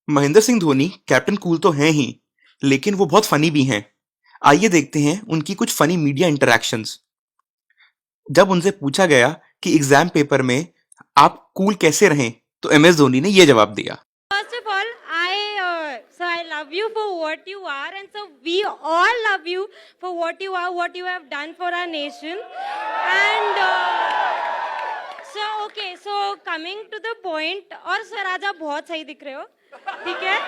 Mahendra Singh Dhoni captain cool तो हैं ही, लेकिन वो बहुत फनी भी हैं। आइए देखते हैं उनकी कुछ फनी मीडिया इंटरैक्शंस। जब उनसे पूछा गया कि एग्जाम पेपर में आप कूल कैसे रहें, तो एमएस धोनी ने ये जवाब दिया। First of all, I love you for what you are, and so we all love you for what you are, what you have done for our nation. And so coming to the point, और sir आज आप बहुत सही दिख रहे हो, ठीक है?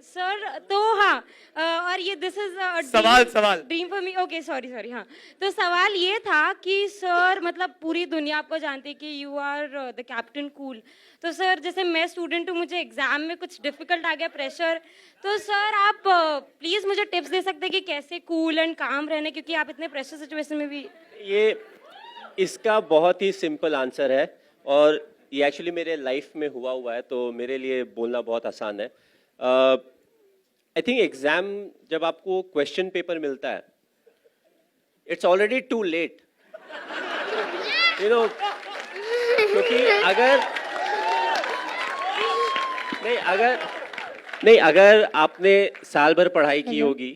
सर तो हाँ, और ये दिस इज सवाल dream for me. Okay, sorry हाँ। तो सवाल ये था कि सर मतलब पूरी दुनिया आपको जानती है कि you are the captain cool. तो सर जैसे मैं स्टूडेंट हूँ, मुझे एग्जाम में कुछ डिफिकल्ट आ गया, प्रेशर, तो सर आप प्लीज मुझे टिप्स दे सकते हैं कि कैसे कूल एंड काम रहने, क्योंकि आप इतने प्रेशर सिचुएशन में भी। ये इसका बहुत ही सिंपल आंसर है और ये एक्चुअली मेरे लाइफ में हुआ है, तो मेरे लिए बोलना बहुत आसान है। आई थिंक एग्जाम जब आपको क्वेश्चन पेपर मिलता है, it's already too late, you know, क्योंकि अगर आपने साल भर पढ़ाई की होगी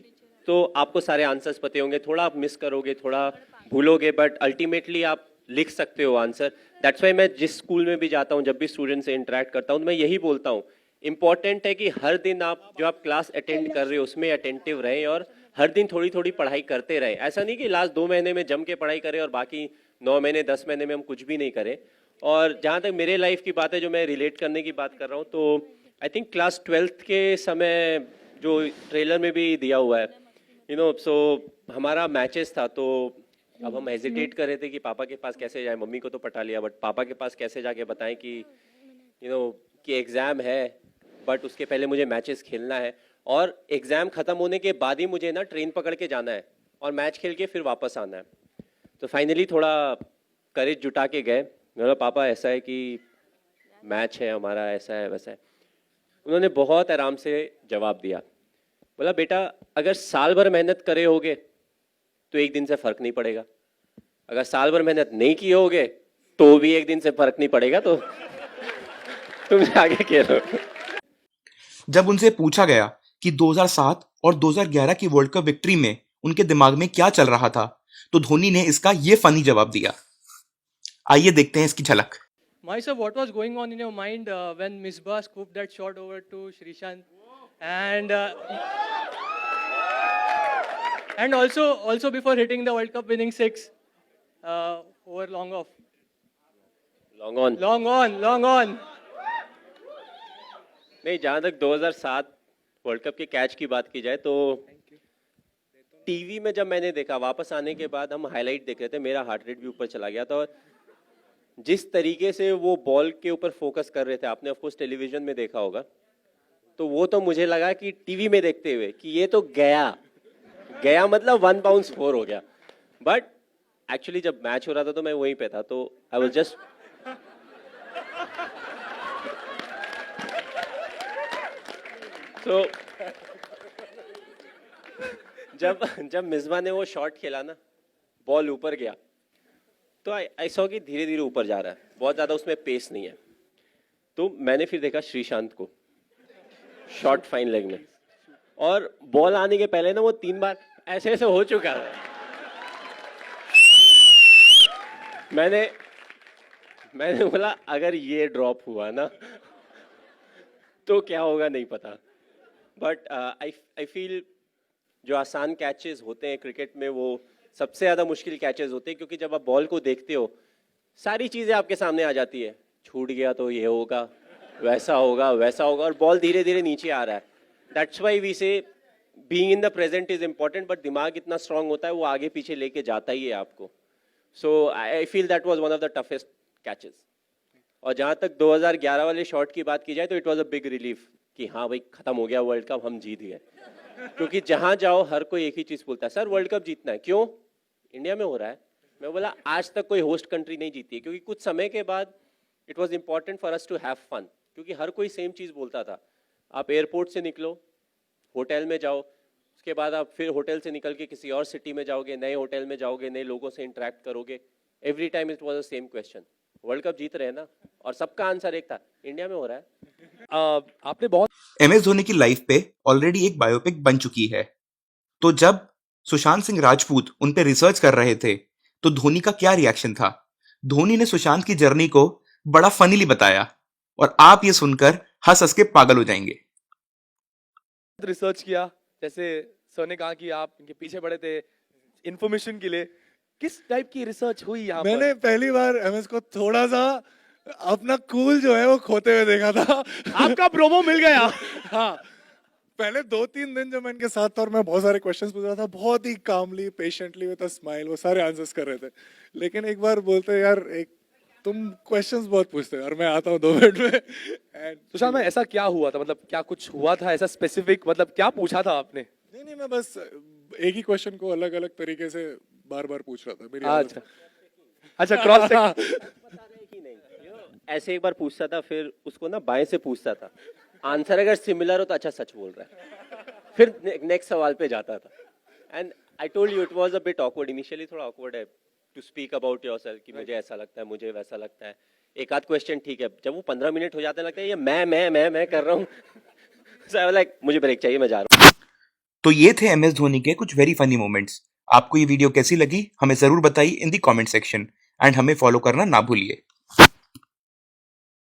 तो आपको सारे आंसर्स पते होंगे, थोड़ा आप मिस करोगे, थोड़ा भूलोगे, बट अल्टीमेटली आप लिख सकते हो आंसर। दैट्स वाई मैं जिस स्कूल में भी जाता हूँ, जब भी स्टूडेंट से इंटरेक्ट करता हूँ, तो मैं यही बोलता हूँ, इंपॉर्टेंट है कि हर दिन आप क्लास अटेंड कर रहे हो उसमें अटेंटिव रहें और हर दिन थोड़ी थोड़ी पढ़ाई करते रहें। ऐसा नहीं कि लास्ट 2 महीने में जम के पढ़ाई करें और बाकी 9 महीने 10 महीने में हम कुछ भी नहीं करें। और जहाँ तक मेरे लाइफ की बात है, जो मैं रिलेट करने की बात कर रहा हूँ, तो आई थिंक क्लास 12th के समय, जो ट्रेलर में भी दिया हुआ है, यू नो, सो हमारा मैचेस था, तो अब हम हेजिटेट कर रहे थे कि पापा के पास कैसे जाए। मम्मी को तो पटा लिया, बट पापा के पास कैसे जाके बताएं कि यू नो कि एग्ज़ाम है, बट उसके पहले मुझे मैचेस खेलना है और एग्ज़ाम ख़त्म होने के बाद ही मुझे ना ट्रेन पकड़ के जाना है और मैच खेल के फिर वापस आना है। तो फाइनली थोड़ा करेज जुटा के गए। मेरा पापा ऐसा है कि मैच है हमारा, ऐसा है वैसा है। उन्होंने बहुत आराम से जवाब दिया, बोला बेटा अगर साल भर मेहनत करे होगे तो एक दिन से फर्क नहीं पड़ेगा, अगर साल भर मेहनत नहीं किए होगे तो भी एक दिन से फर्क नहीं पड़ेगा, तो तुम आगे खेलो। जब उनसे पूछा गया कि 2007 और 2011 की वर्ल्ड कप विक्ट्री में उनके दिमाग में क्या चल रहा था, तो धोनी ने इसका ये फनी जवाब दिया। आइए देखते हैं इसकी झलक। Myself, what was going on in your mind when Misbah scooped that shot over to Srishant, and and also before hitting the World Cup winning six over long off, long on. नहीं, जहाँ तक 2007 world cup के catch की बात की जाए, तो TV में जब मैंने देखा, वापस आने के बाद हम हाईलाइट देख रहे थे, मेरा हार्ट रेट भी ऊपर चला गया था। और जिस तरीके से वो बॉल के ऊपर फोकस कर रहे थे, आपने ऑफ कोर्स टेलीविजन में देखा होगा, तो वो तो मुझे लगा कि टीवी में देखते हुए कि ये तो गया मतलब 1 बाउंस 4 हो गया। बट एक्चुअली जब मैच हो रहा था तो मैं वहीं पे था, तो आई वाज जस्ट तो जब मिसबा ने वो शॉट खेला ना, बॉल ऊपर गया, तो आई सॉ कि धीरे धीरे ऊपर जा रहा है, बहुत ज़्यादा उसमें पेस नहीं है। तो मैंने फिर देखा श्रीशांत को शॉट फाइन लेग में, और बॉल आने के पहले ना वो 3 बार ऐसे ऐसे हो चुका था। मैंने बोला अगर ये ड्रॉप हुआ ना तो क्या होगा नहीं पता। बट आई फील जो आसान कैचेस होते हैं क्रिकेट में, वो सबसे ज़्यादा मुश्किल कैचेस होते हैं, क्योंकि जब आप बॉल को देखते हो सारी चीज़ें आपके सामने आ जाती है। छूट गया तो ये होगा, वैसा होगा, और बॉल धीरे धीरे नीचे आ रहा है। दैट्स वाई वी से being in the present is important, but दिमाग इतना स्ट्रांग होता है, वो आगे पीछे लेके जाता ही है आपको। So I feel that was one of the toughest catches. और जहाँ तक 2011 वाले शॉट की बात की जाए, तो it was a big relief कि हाँ भाई खत्म हो गया वर्ल्ड कप, हम जीत गए। क्योंकि जहाँ जाओ हर कोई एक ही चीज़ बोलता है, सर वर्ल्ड कप जीतना है। क्यों? इंडिया में हो रहा है। मैं बोला आज तक कोई होस्ट कंट्री नहीं जीती है, क्योंकि कुछ समय के बाद it was important for us to have fun, क्योंकि हर कोई सेम चीज़ बोलता था। आप एयरपोर्ट से निकलो, होटल में जाओ, उसके बाद आप फिर होटल से निकल के किसी और सिटी में जाओगे, नए होटल में जाओगे, नए लोगों से इंटरेक्ट करोगे। Every time it was the same question, world cup जीत रहे हैं ना, और सबका आंसर एक था, इंडिया में हो रहा है। आपने बहुत MS धोनी की लाइफ पे ऑलरेडी एक बायोपिक बन चुकी है। तो जब सुशांत सिंह राजपूत उन पे रिसर्च कर रहे थे, तो धोनी का क्या रिएक्शन था? धोनी ने सुशांत की जर्नी को बड़ा फनीली बताया और आप ये सुनकर हंस के पागल हो जाएंगे। रिसर्च किया, जैसे सर ने कहा कि आप इनके पीछे पड़े थे इंफॉर्मेशन के लिए, किस टाइप की रिसर्च हुई यहाँ पर? मैंने पहली बार एमएस को थोड़ा सा अपना कूल जो है वो खोते हुए देखा था। आपका प्रोमो मिल गया। हाँ, पहले 2-3 दिन जब मैं इनके साथ था और मैं बहुत सारे क्वेश्चंस पूछ रहा था, बहुत ही कामली पेशेंटली विद अ स्माइल वो सारे आंसर्स कर रहे थे। लेकिन एक बार बोलते यार एक तुम क्वेश्चंस बहुत पूछते हो और मैं आता हूँ 2 मिनट में। एंड सुशांत में ऐसा क्या हुआ था, मतलब क्या कुछ हुआ था ऐसा स्पेसिफिक, मतलब क्या पूछा था आपने? नहीं मैं बस एक ही क्वेश्चन को अलग अलग तरीके से बार बार पूछ रहा था। मेरी अच्छा अच्छा, क्रॉस ऐसे एक बार पूछता था, फिर उसको ना बाएं से पूछता था, आंसर अगर सिमिलर हो तो अच्छा सच बोल रहा है, फिर नेक्स्ट सवाल पे जाता था। And I told you it was a bit awkward, initially थोड़ा ऑकवर्ड है टू स्पीक अबाउट योरसेल्फ कि मुझे ऐसा लगता है, मुझे वैसा लगता है। एक आध क्वेश्चन ठीक है, जब वो 15 मिनट हो जाते हैं लगता है ये मैं कर रहा हूँ। So I was like, मुझे ब्रेक चाहिए, मैं जा रहा हूँ। तो ये थे MS धोनी के कुछ वेरी फनी मोमेंट्स। आपको ये वीडियो कैसी लगी हमें जरूर बताइए इन दी कमेंट सेक्शन एंड हमें फॉलो करना ना भूलिए।